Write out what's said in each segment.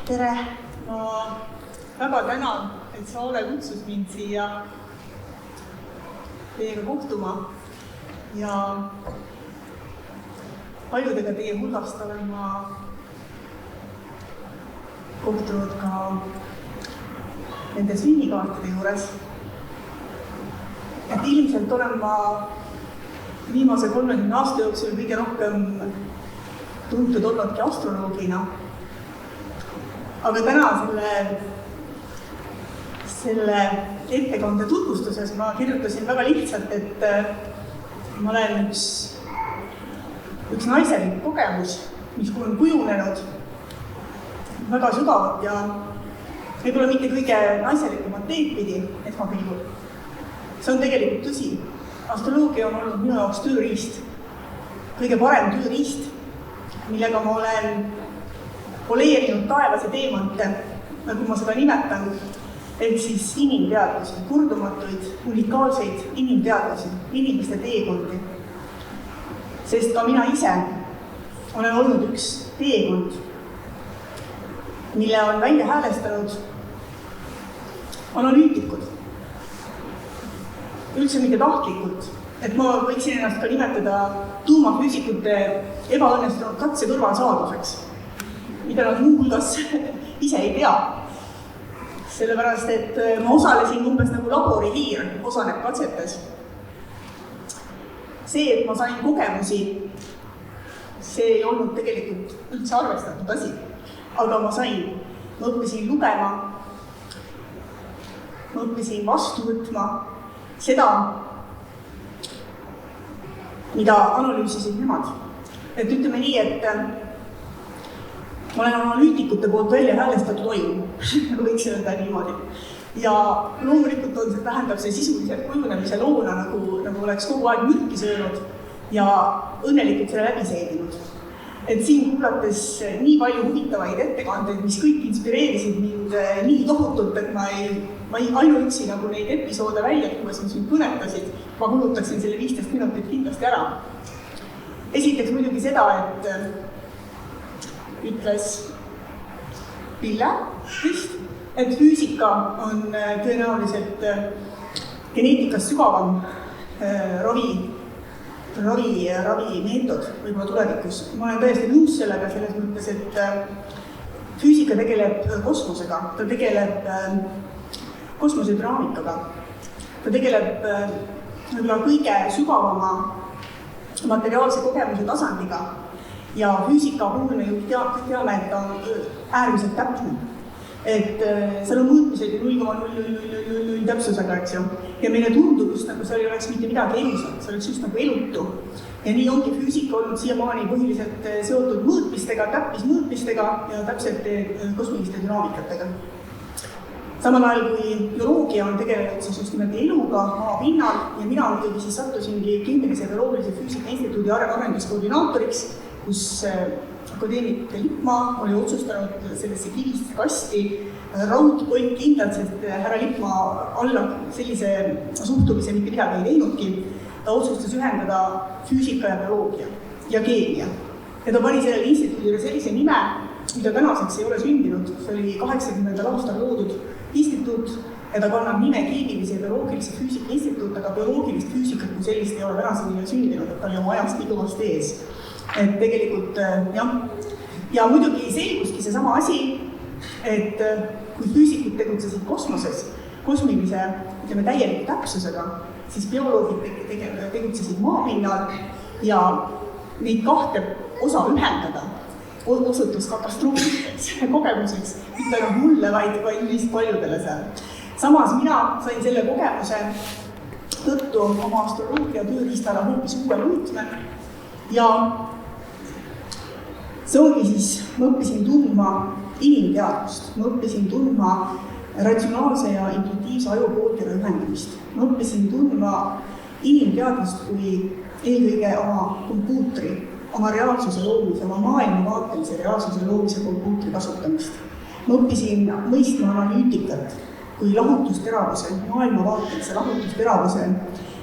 Tere! Ma väga tänan, et sa Ole kutsus mind siia teiega kohtuma ja paljudega teie hulgast olen ma kohtunud ka nende sünnikaartide juures. Et ilmselt olen ma viimase 30 aasta jooksul kõige rohkem tuntud olnudki astroloogina. Aga täna selle ettekande tutvustuses ma kirjutasin väga lihtsalt, et ma olen üks naiselik kogemus, mis on kujunenud väga sügavalt ja võib-olla mitte kõige naiselikumat teed pidi esmapilgul. See on tegelikult tõsi. Astroloogia on olnud minu jaoks tööriist, kõige parem tööriist, millega ma olen poleerinud taevase teemante, nagu ma seda nimetan, ehk siis inimteadlusi, kordumatuid, unikaalseid inimteadlusi, inimeste teekondi. Sest ka mina ise olen olnud üks teekond, mille on välja häälestanud analüütikud. Üldse mitte tahtlikult, et ma võiksin ennast ka nimetada tuumafüüsikute ebaõnnestunud katse kõrvalsaaduseks, mida nad muu hulgas ise ei tea. Sellepärast, et ma osalesin umbes nagu laborihiir osaneb katsetes. See, et ma sain kogemusi, see ei olnud tegelikult üldse arvestatud asi. Aga ma õppisin lugema, ma õppisin vastu võtma seda, mida analüüsisid nemad. Et ütleme nii, et ma olen analüütikute poolt välja häälestatud oju, võiks öelda niimoodi. Ja loomulikult tähendab see sisuliselt kujunemise loona, nagu oleks kogu aeg mürki söönud ja õnnelikult selle läbi seedinud. Et siin kuulates nii palju huvitavaid ettekandeid, mis kõik inspireerisid mind nii tohutult, et ma ainuüksi nagu neid episoode välja tuues, mis mind kõnetasid, ma kulutaksin selle 15 minutit kindlasti ära. Esiteks muidugi seda, et ütles Pille vist, et füüsika on tõenäoliselt geneetikas sügavam ravimeetod võib-olla tulevikus. Ma olen täiesti nõus sellega selles mõttes, et füüsika tegeleb kosmosega, ta tegeleb kosmosedünaamikaga, ta tegeleb võib-olla kõige sügavama materiaalse kogemuse tasandiga ja füüsika puhul me ju teame, et ta on äärmiselt täpne. Et seal on mõõtmised 0,000 täpsusega, eks ju. Ja meile tundub just nagu seal ei oleks mitte midagi elusat, see oleks just nagu elutu. Ja nii ongi füüsika olnud siiamaani põhiliselt seotud mõõtmistega, täppismõõtmistega ja täpsete kosmiliste dünaamikatega. Samal ajal kui bioloogia on tegelenud siis just nimelt eluga maapinnal ja mina muidugi siis sattusingi Keemilise ja bioloogilise füüsika instituudi arenduskoordinaatoriks, kus akadeemik Lippmaa oli otsustanud sellesse kivist kasti raudpoint kindlalt, sest härra Lippmaa alla sellise suhtumise mitte midagi ei teinudki. Ta otsustas ühendada füüsika ja bioloogia ja keemia. Ja ta pani sellele instituudile sellise nime, mida tänaseks ei ole sündinud. See oli 80. aastal loodud instituut ja ta kannab nime Keemilise ja bioloogilise füüsika instituut, aga bioloogilist füüsikat kui sellist ei ole tänaseni veel sündinud, et ta oli oma ajast nii kõvasti ees. Et tegelikult, jah. Ja muidugi selguski see sama asi, et kui füüsikud tegutsesid kosmoses, kosmilise, ütleme, täieliku täpsusega, siis bioloogid tegutsesid maapinnal ja neid kahte osa ühendada osutus katastroofiliseks kogemuseks, mitte ainult mulle, vaid neist paljudele seal. Samas mina sain selle kogemuse tõttu oma astroloogia tööriistale hoopis uue mõõtme ja see ongi siis, ma õppisin tundma inimteadust, ma õppisin tundma ratsionaalse ja intuitiivse ajupooltega ühendamist. Ma õppisin tundma inimteadust kui eelkõige oma kompuutri, oma reaalsuse loomise, oma maailmavaatelise reaalsuse loomise kompuutri kasutamist. Ma õppisin mõistma analüütikat kui lahutusteravuse, maailmavaatelise lahutusteravuse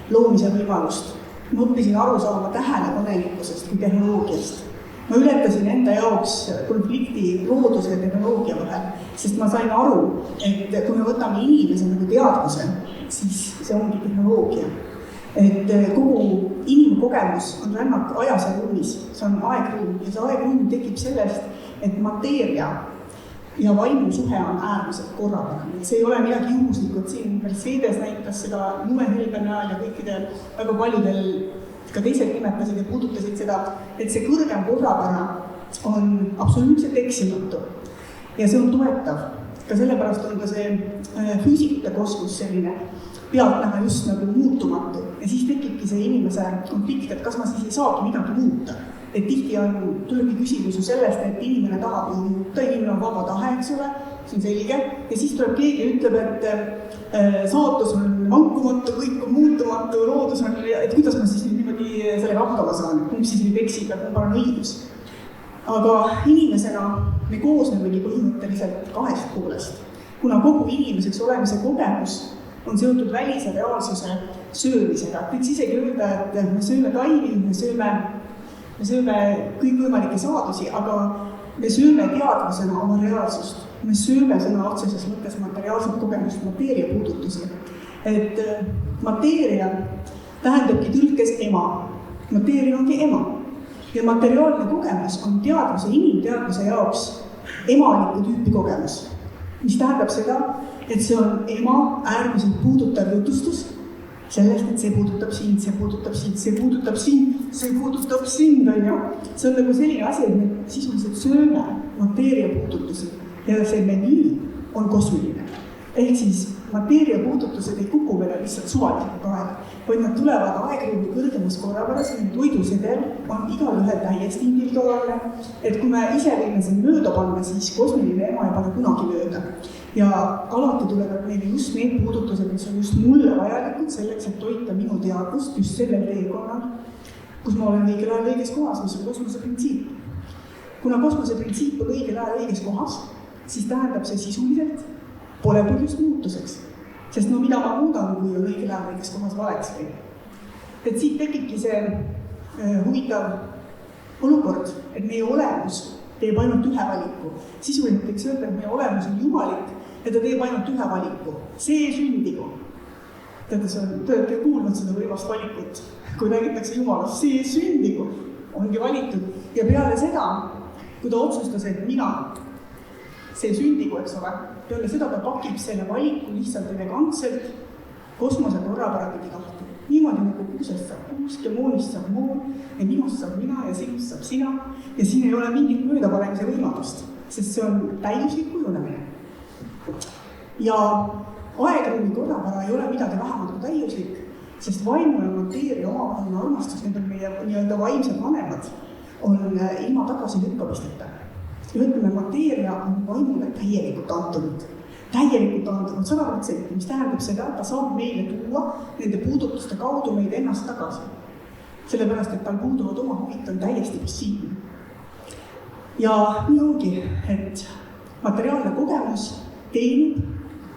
loomise võimalust. Ma õppisin aru saama tähelepanelikkusest kui tehnoloogiast. ma ületasin enda jaoks konflikti looduse ja tehnoloogia vahel, sest ma sain aru, et kui me võtame inimese nagu teadvuse, siis see ongi tehnoloogia. Et kogu inimkogemus on rännak ajas ja ruumis, see on aegruum ja see aegruum tekib sellest, et mateeria ja vaimu suhe on äärmiselt korrapärane. See ei ole midagi juhuslikult, siin Mercedes näitas seda lumehelbe näol ja kõikidel väga paljudel ka teised nimetasid ja puudutasid seda, et see kõrgem korrapära on absoluutselt eksimatu ja see on toetav. Ka sellepärast on ka see füüsikute kosmos selline pealt näha just nagu muutumatu ja siis tekibki see inimese konflikt, et kas ma siis ei saagi midagi muuta. Et tihti tulebki küsimus ju sellest, et inimene tahab ju muuta, inimene on vaba tahe, eks ole, see on selge, ja siis tuleb keegi ja ütleb, et saatus on vankumatu, kõik on muutumatu, loodus on, et kuidas ma siis niimoodi sellega hakkama saan, kumb siis nüüd eksib ja kumb on õigus. Aga inimesena me koosnemegi põhimõtteliselt kahest poolest, kuna kogu inimeseks olemise kogemus on seotud välise reaalsuse söömisega. Võiks isegi öelda, et me sööme taimi, me sööme kõikvõimalikke saadusi, aga me sööme teadvusena oma reaalsust. Me sööme sõna otseses mõttes materiaalset kogemust, mateeria puudutusi. Et mateeria tähendabki tõlkes ema. Mateeria ongi ema. Ja materiaalne kogemus on teadvuse, inimteadvuse jaoks emaliku tüüpi kogemus. Mis tähendab seda, et see on ema äärmiselt puudutav jutustus sellest, et see puudutab sind, see puudutab sind, see puudutab sind, see puudutab sind, on ju. See on nagu selline asi, et me sisuliselt sööme mateeria puudutusi ja see menüü on kosmiline. Ehk siis mateeria puudutused ei kuku meile lihtsalt suvaliselt kaela, vaid nad tulevad aegruumi kõrgemas korrapäras, toidusedel on igal ühel täiesti individuaalne, et kui me ise võime siin mööda panna, siis kosmiline ema ei pane kunagi mööda. Ja alati tulevad meile just need puudutused, mis on just mulle vajalikud selleks, et toita minu teadvust just sellel teekonnal, kus ma olen õigel ajal õiges kohas, mis on kosmose printsiip. Kuna kosmose printsiip on õigel ajal õiges kohas, siis tähendab see sisuliselt pole põhjust muutuseks. Sest no mida ma muudan, kui on õigel ajal õiges kohas valeks või. Et siit tekibki see huvitav olukord, et meie olemus teeb ainult ühe valiku. Sisuliselt võiks öelda, et meie olemus on jumalik ja ta teeb ainult ühe valiku. See sündigu. Te olete kuulnud seda võimast valikut, kui räägitakse jumalast. See sündigu ongi valitud. Ja peale seda, kui ta otsustas, et mina see sündigu, eks ole, peale seda ta pakib selle valiku lihtsalt elegantselt kosmose korrapära pidi lahti. Niimoodi nagu kuusest saab kuusk ja moonist saab moon ja minust saab mina ja sinust saab sina ja siin ei ole mingit möödapanemise võimalust, sest see on täiuslik kujunemine. Ja aegruumi korrapära ei ole midagi vähemalt kui täiuslik, sest vaimu ja mateeria omavaheline armastus, need on meie nii-öelda vaimsed vanemad, on ilma tagasi lükkamisteta. Ja ütleme, mateeria on vaimule täielikult antunud. Täielikult antunud 100%, mis tähendab seda, et ta saab meile tuua nende puudutuste kaudu meid ennast tagasi. Sellepärast, et tal puuduvad oma huvit on täiesti passiivne. Ja nii ongi, et materiaalne kogemus teenib,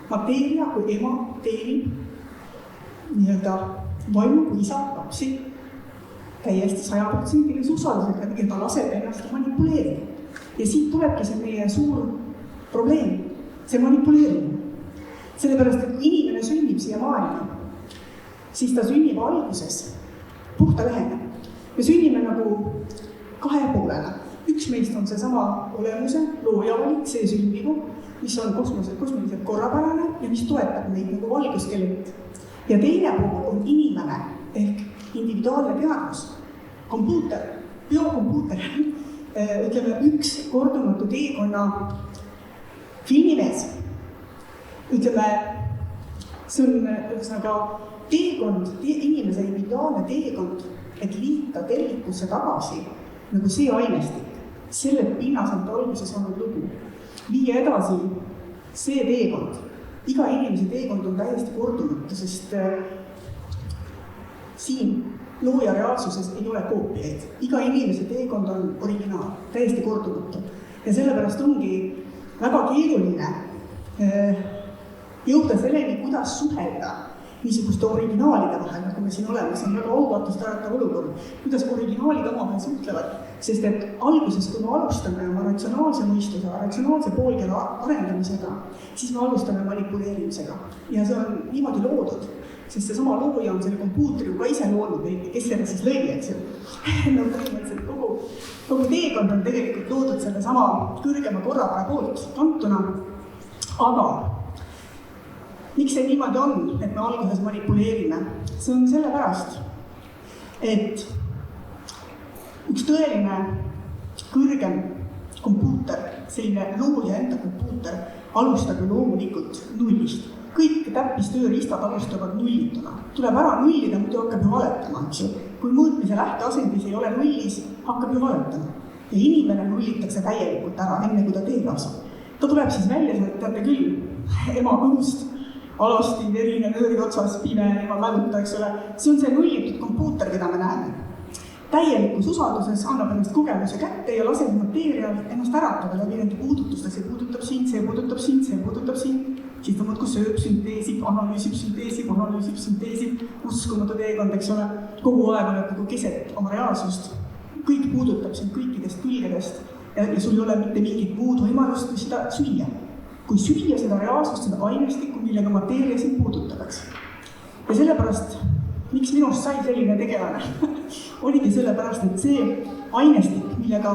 mateeria kui ema teenib nii-öelda vaimu kui isa lapsi täiesti 100% usaldusega ja ta laseb ennast manipuleerida. Ja siit tulebki see meie suur probleem, see manipuleerimine. Sellepärast, et kui inimene sünnib siia maailma, siis ta sünnib alguses puhta lehena. Me sünnime nagu kahe poolena. Üks meist on see sama olemuse, loojavalik, see sündigu, mis on kosmiliselt korrapärane ja mis toetab meid nagu valguskelet. Ja teine pool on inimene ehk individuaalne teadvus, kompuuter, biokompuuter, ütleme üks kordumatu teekonna filmimees. Ütleme, see on ühesõnaga teekond, inimese individuaalne teekond, et liita tervikusse tagasi nagu see ainestik. Selle pinnaselt alguses olnud lugu. Viia edasi see teekond. Iga inimese teekond on täiesti kordumatu, sest siin looja reaalsuses ei ole koopiaid. Iga inimese teekond on originaal, täiesti kordumatu. Ja sellepärast ongi väga keeruline jõuda selleni, kuidas suhelda niisuguste originaalide vahel, nagu me siin oleme. See on väga augatust äratav olukord. Kuidas originaalid omavahel suhtlevad. sest et alguses, kui me alustame oma ratsionaalse mõistuse, ratsionaalse poolkera arendamisega, siis me alustame manipuleerimisega. Ja see on niimoodi loodud, sest seesama looja on selle kompuutri ka ise loodud, kes selle siis lõi, eks ju. No põhimõtteliselt kogu teekond on tegelikult loodud selle sama kõrgema korrapära poolt kantuna, aga miks see niimoodi on, et me alguses manipuleerime? See on sellepärast, et üks tõeline kõrgem kompuuter, selline looja enda kompuuter, alustab ju loomulikult nullist. Kõik täppistööriistad alustavad nullituna. Tuleb ära nullida, muidu hakkab ju valetama, eks ju. Kui mõõtmise lähteasendis ei ole nullis, hakkab ju valetama. Ja inimene nullitakse täielikult ära, enne kui ta teeb asub. Ta tuleb siis välja, teate küll, ema kõhust, alasti, verine, nööri otsas, pime, ema mäluta, eks ole. See on see nullitud kompuuter, keda me näeme. Täielikus usalduses annab ennast kogemuse kätte ja laseb mateerial ennast äratada läbi nende puudutustes. See puudutab sind, see puudutab sind, see puudutab sind. Siis ta muudku sööb, sünteesib, analüüsib, sünteesib. Uskumatu teekond, eks ole. Kogu aeg oled nagu keset oma reaalsust. Kõik puudutab sind kõikidest külgedest ja sul ei ole mitte mingit muud võimalust kui seda süüa. Kui süüa seda reaalsust, seda ainestikku, millega mateeria sind puudutatakse. Ja sellepärast, miks minust sai selline tegelane? Oligi sellepärast, et see ainestik, millega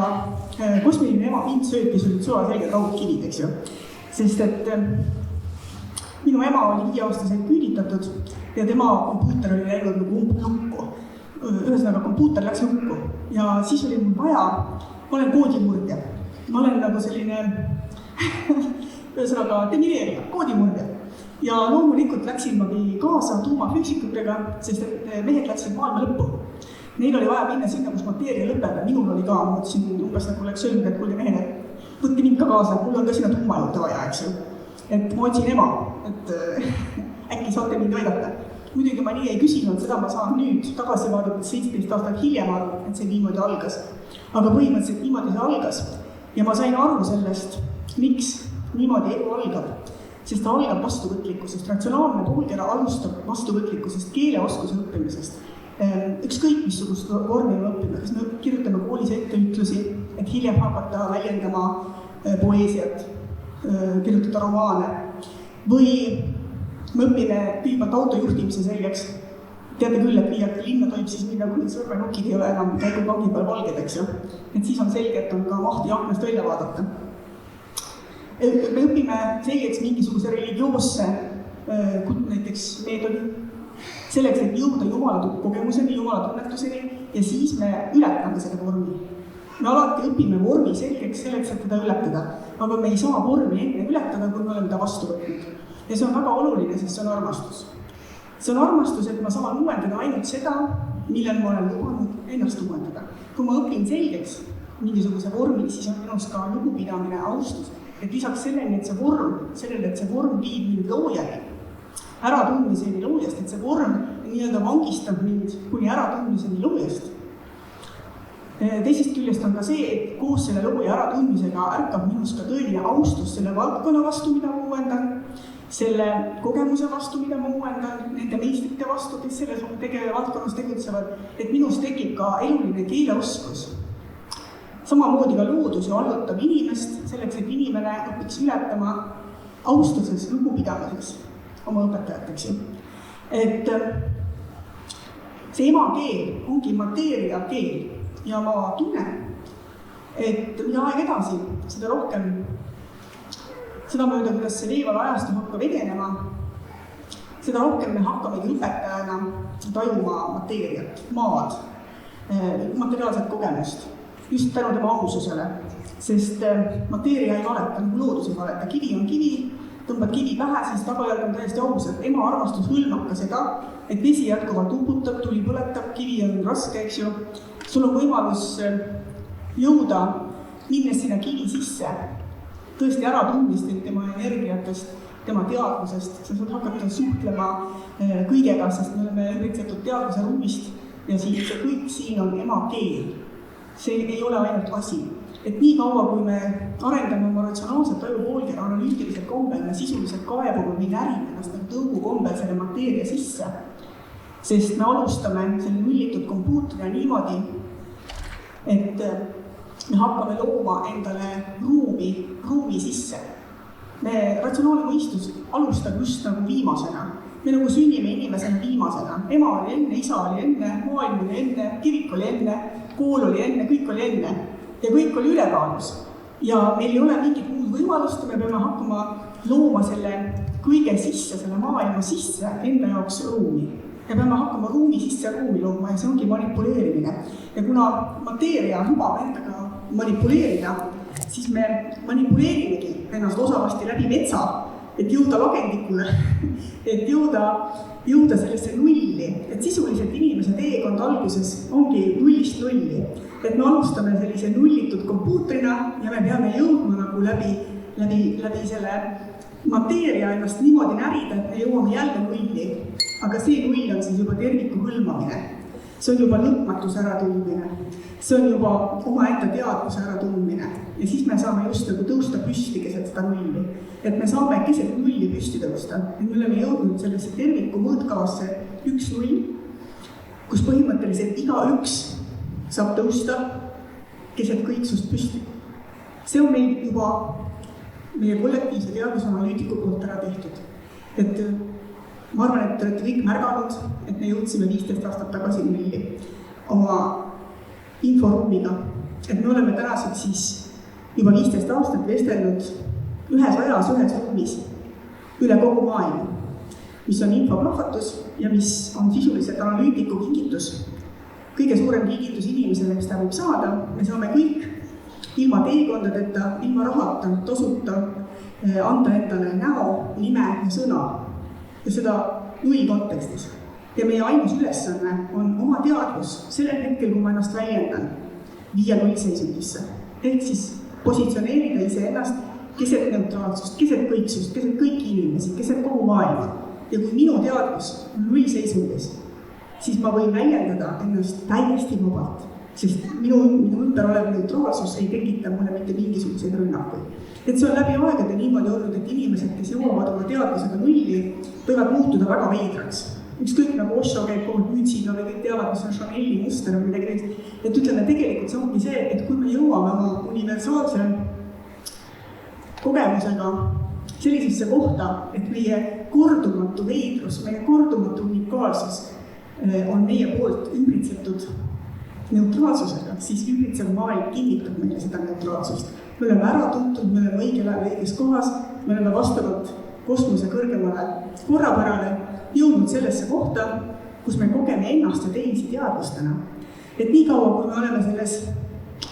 kosmiline ema mind söötis, olid sulaselged raudkivid, eks ju. Sest et minu ema oli 5-aastaselt küüditatud ja tema kompuuter oli läinud nagu lukku. Ühesõnaga, kompuuter läks lukku ja siis oli mul vaja, ma olen koodimurdja. Ma olen nagu selline ühesõnaga demineerija, koodimurdja. Ja loomulikult läksin magi kaasa tuumafüüsikutega, sest et mehed läksid maailma lõppu. Neil oli vaja minna sinna, kus mateeria lõpeb ja minul oli ka, ma mõtlesin umbes nagu oleks öelnud, et kuulge mehed, võtke mind ka kaasa, mul on ka sinna tuumajuurde vaja, eks ju. Et ma otsin ema, et äkki saate mind aidata. Muidugi ma nii ei küsinud, seda ma saan nüüd tagasi vaadates 17 aastat hiljem aru, et see niimoodi algas. Aga põhimõtteliselt niimoodi see algas ja ma sain aru sellest, miks niimoodi elu algab. Sest ta algab vastuvõtlikkusest. Ratsionaalne poolkera alustab vastuvõtlikkusest, keeleoskuse õppimisest. Ükskõik missugust vormi me õppime, kas me kirjutame koolis etteütlusi, et hiljem hakata väljendama poeesiat, kirjutada romaane või me õpime kõigepealt autojuhtimise selgeks. Teate küll, et viiati linna tohib siis minna, kui sõrmenukid ei ole enam käigupangi peal valged, eks ju. Et siis on selge, et on ka mahti aknast välja vaadata. Me õpime selgeks mingisuguse religioosse näiteks meetodi, selleks, et jõuda Jumala kogemuseni, Jumala tunnetuseni ja siis me ületame selle vormi. Me alati õpime vormi selgeks selleks, et teda ületada, aga me ei saa vormi enne ületada, kui me oleme ta vastu võtnud. Ja see on väga oluline, sest see on armastus. See on armastus, et ma saan uuendada ainult seda, millel ma olen lubanud ennast uuendada. Kui ma õpin selgeks mingisuguse vormi, siis on minust ka lugupidamine, austus. Et lisaks sellele, et see vorm viib mind loojani, äratundmiseni loojast, et see vorm nii-öelda vangistab mind kuni äratundmiseni loojast. Teisest küljest on ka see, et koos selle looja äratundmisega ärkab minust ka tõeline austus selle valdkonna vastu, mida ma uuendan, selle kogemuse vastu, mida ma uuendan, nende meistrite vastu, kes selles valdkonnas tegutsevad, et minust tekib ka eluline keeleoskus. Samamoodi ka loodus ju allutab inimest selleks, et inimene õpiks ületama austuses, lugupidamiseks oma õpetajateks. Et see emakeel ongi mateeria keel ja ma tunnen, et mida aeg edasi, seda rohkem, seda mööda, kuidas see veeval ajastu hakkab edenema, seda rohkem me hakkamegi õpetajana tajuma mateeriat, maad, materiaalset kogemust. Just tänu tema aususele, sest mateeria ei valeta, nagu loodus ei valeta. Kivi on kivi, tõmbad kivi pähe, siis tagajärg on täiesti aus, et ema armastus hõlmab ka seda, et vesi jätkuvalt uputab, tuli põletab, kivi on raske, eks ju. Sul on võimalus jõuda, minnes sinna kivi sisse, tõesti ära tundmistelt tema energiatest, tema teadvusest. Sa saad hakata suhtlema kõigega, sest me oleme üritsetud teadvuse ruumist ja siis see kõik siin on ema keel. See ei ole ainult asi. Et nii kaua, kui me arendame oma ratsionaalset aju poolkera analüütiliselt kombel, me sisuliselt kaevume või närime ennast nagu tõugu kombel selle mateeria sisse. Sest me alustame selle nullitud kompuutrina niimoodi, et me hakkame looma endale ruumi sisse. Ratsionaalne mõistus alustab just nagu viimasena. Me nagu sünnime inimesena viimasena. Ema oli enne, isa oli enne, maailm oli enne, kirik oli enne, kool oli enne, kõik oli enne. Ja kõik oli ülekaalus. Ja meil ei ole mingit muud võimalust, me peame hakkama looma selle kõige sisse, selle maailma sisse enda jaoks ruumi. Me peame hakkama ruumi sisse ruumi looma ja see ongi manipuleerimine. Ja kuna mateeria lubab endaga manipuleerida, siis me manipuleerimegi ennast osavasti läbi metsa, et jõuda lagendikule, et jõuda sellesse nulli. Et sisuliselt inimese teekond alguses ongi nullist nulli. Et me alustame sellise nullitud kompuutrina ja me peame jõudma nagu läbi selle mateeria ennast niimoodi närida, et me jõuame jälle nulli. Aga see null on siis juba terviku hõlmamine. See on juba lõpmatus äratundmine. See on juba omaenda teadvuse äratundmine. Ja siis me saame just nagu tõusta püsti keset seda nulli. Et me saame keset nulli püsti tõusta. Et me oleme jõudnud sellesse terviku mõõtkavasse 1-0, kus põhimõtteliselt igaüks saab tõusta keset kõiksust püsti. See on meil juba meie kollektiivse teadusanalüütiku poolt ära tehtud. Et ma arvan, et te olete kõik märganud, et me jõudsime 15 aastat tagasi nulli oma inforuumiga. Et me oleme tänaseks siis juba 15 aastat vestelnud ühes ajas, ühes ruumis üle kogu maailma, mis on infoplahvatus ja mis on sisuliselt analüütiku kingitus. Kõige suurem kingitus inimesele, mis ta võib saada, me saame kõik ilma teekondadeta, ilma rahata, tosuta anda endale näo, nime ja sõna. Ja seda null kontekstis. Ja meie ainus ülesanne on oma teadvus sellel hetkel, kui ma ennast väljendan, viia nullseisundisse. Ehk siis positsioneerida iseennast keset neutraalsust, keset kõiksust, keset kõiki inimesi, keset kogu maailma. Ja kui minu teadvus on nullseisundis, siis ma võin väljendada ennast täiesti vabalt, sest minu ümber olev neutraalsus ei tekita mulle mitte mingisuguseid rünnakuid. Et see on läbi aegade niimoodi olnud, et inimesed, kes jõuavad oma teadvusega nulli, võivad muutuda väga veidraks. Ükskõik nagu Osho käib kogu püütsina või kõik teavad, mis on Chanel'i muster või midagi teist. Et ütleme, tegelikult see ongi see, et kui me jõuame oma universaalse kogemusega sellisesse kohta, et meie kordumatu veidrus, meie kordumatu unikaalsus on meie poolt ümbritsetud neutraalsusega, siis ümbritsev maailm kinnitab meile seda neutraalsust. Me oleme ära tuntud, me oleme õigel ajal õiges kohas, me oleme vastavalt kosmose kõrgemale korrapärale jõudnud sellesse kohta, kus me kogeme ennast ja teisi teadvustena. Et nii kaua, kui me oleme selles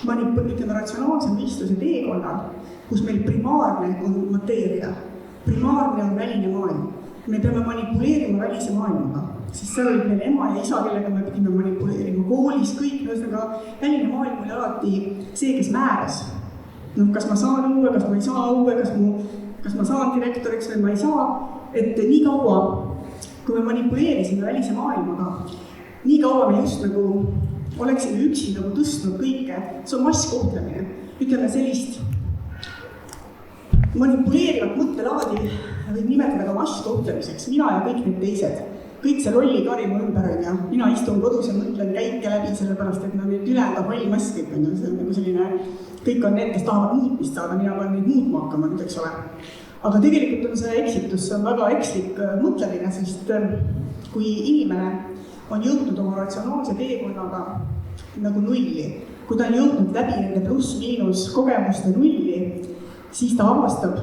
ratsionaalse mõistuse teekonnal, kus meil primaarne on mateeria, primaarne on väline maailm, me peame manipuleerima välise maailmaga, sest seal olid meil ema ja isa, kellega me pidime manipuleerima koolis, kõik, väline maailm oli alati see, kes määras. Kas ma saan õue, kas ma ei saa õue, kas ma saan direktoriks või ma ei saa, et nii kaua, kui me manipuleerisime välise maailmaga, nii kaua me just nagu oleksime üksi nagu tõstnud kõike, see on masskohtlemine. Ütleme sellist manipuleerivat mõttelaadi võib nimetada ka masskohtlemiseks, mina ja kõik need teised. Kõik see lolli karima ümber on ja mina istun kodus ja mõtlen käike läbi, sellepärast et need ülejäänud hall mass kõik on. See on nagu selline, kõik on need, kes tahavad muutmist saada, mina pean neid muutma hakkama nüüd, eks ole. Aga tegelikult on see eksitus, see on väga ekslik mõtlemine, sest kui inimene on jõudnud oma ratsionaalse teekonnaga nagu nulli, kui ta on jõudnud läbi nende pluss-miinus kogemuste nulli, siis ta avastab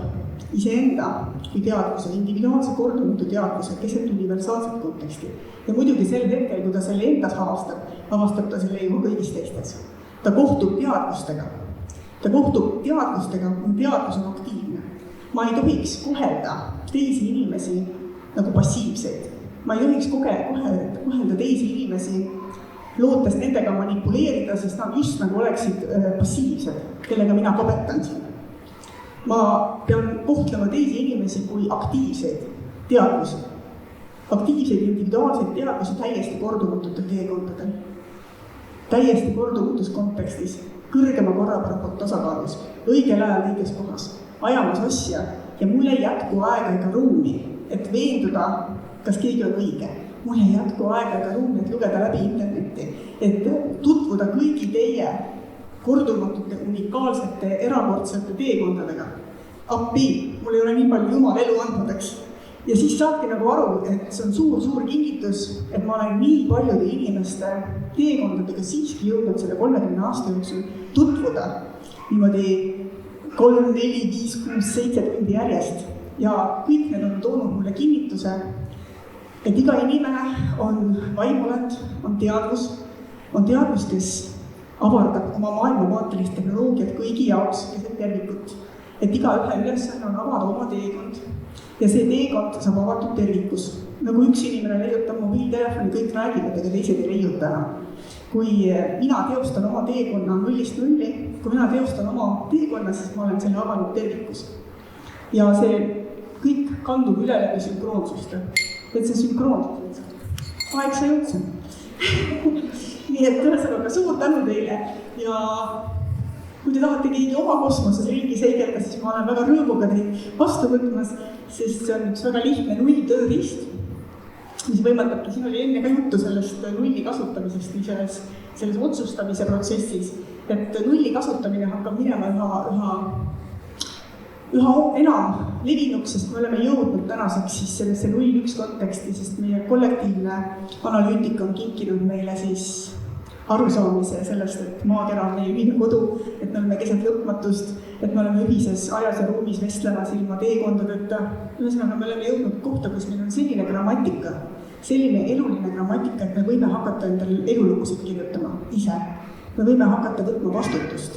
iseenda kui teadvuse, individuaalse kordumatu teadvuse, keset universaalset konteksti. Ja muidugi sel hetkel, kui ta selle endas avastab ta selle juba kõigis teistes. Ta kohtub teadvustega. Ta kohtub teadvustega, kui teadvus on aktiivne. Ma ei tohiks kohelda teisi inimesi nagu passiivseid. Ma ei tohiks kohelda teisi inimesi, lootes nendega manipuleerida, sest nad just nagu oleksid passiivsed, kellega mina kabetan siin. Ma pean kohtlema teisi inimesi kui aktiivseid teadvusi. Aktiivseid individuaalseid teadvusi täiesti kordumatute teekondadel. Täiesti kordumatus kontekstis, kõrgema korrapära tasakaalus, õigel ajal õiges kohas, ajamas asja ja mul ei jätku aega ega ruumi, et veenduda, kas keegi on õige. Mul ei jätku aega ega ruumi, et lugeda läbi interneti, et tutvuda kõigi teie kordumatute, unikaalsete, erakordsete teekondadega. Appi, mul ei ole nii palju jumal elu andnud, eks. Ja siis saadki nagu aru, et see on suur kingitus, et ma olen nii paljude inimeste teekondadega siiski jõudnud selle 30 aasta jooksul tutvuda niimoodi 3, 4, 5, 6, 7 tundi järjest. Ja kõik need on toonud mulle kinnituse, et iga inimene on vaimolend, on teadvus, kes avardab oma maailmavaatelist tehnoloogiat kõigi jaoks keset tervikut. Et igaühe ülesanne on avada oma teekond. Ja see teekond saab avatud tervikus. Nagu üks inimene leiutab mobiiltelefoni, kõik räägivad, aga teised ei leiuta enam. Kui mina teostan oma teekonna 0-0, kui mina teostan oma teekonna, siis ma olen selle avanud tervikus. Ja see kõik kandub üle läbi sünkroonsust. Et see sünkroonsus, aeg sai otsa. Nii et ühesõnaga suur tänu teile ja kui te tahate keegi oma kosmoses ringi seigelda, siis ma olen väga rõõmuga teid vastu võtmas, sest see on üks väga lihtne nulltööriist, mis võimaldabki, siin oli enne ka juttu sellest nulli kasutamisest selles otsustamise protsessis, et nulli kasutamine hakkab minema üha enam levinuks, sest me oleme jõudnud tänaseks siis sellesse 0-1 konteksti, sest meie kollektiivne analüütika on kinkinud meile siis arusaamise sellest, et maakera on meie ühine kodu, et me oleme keset lõpmatust, et me oleme ühises ajas ja ruumis vestlemas ilma teekondadeta. Ühesõnaga, me oleme jõudnud kohta, kus meil on selline grammatika, selline eluline grammatika, et me võime hakata endale elulugusid kirjutama ise. Me võime hakata võtma vastutust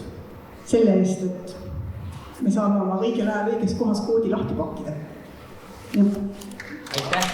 selle eest, et me saame oma õigel ajal õiges kohas koodi lahti pakkida. Aitäh!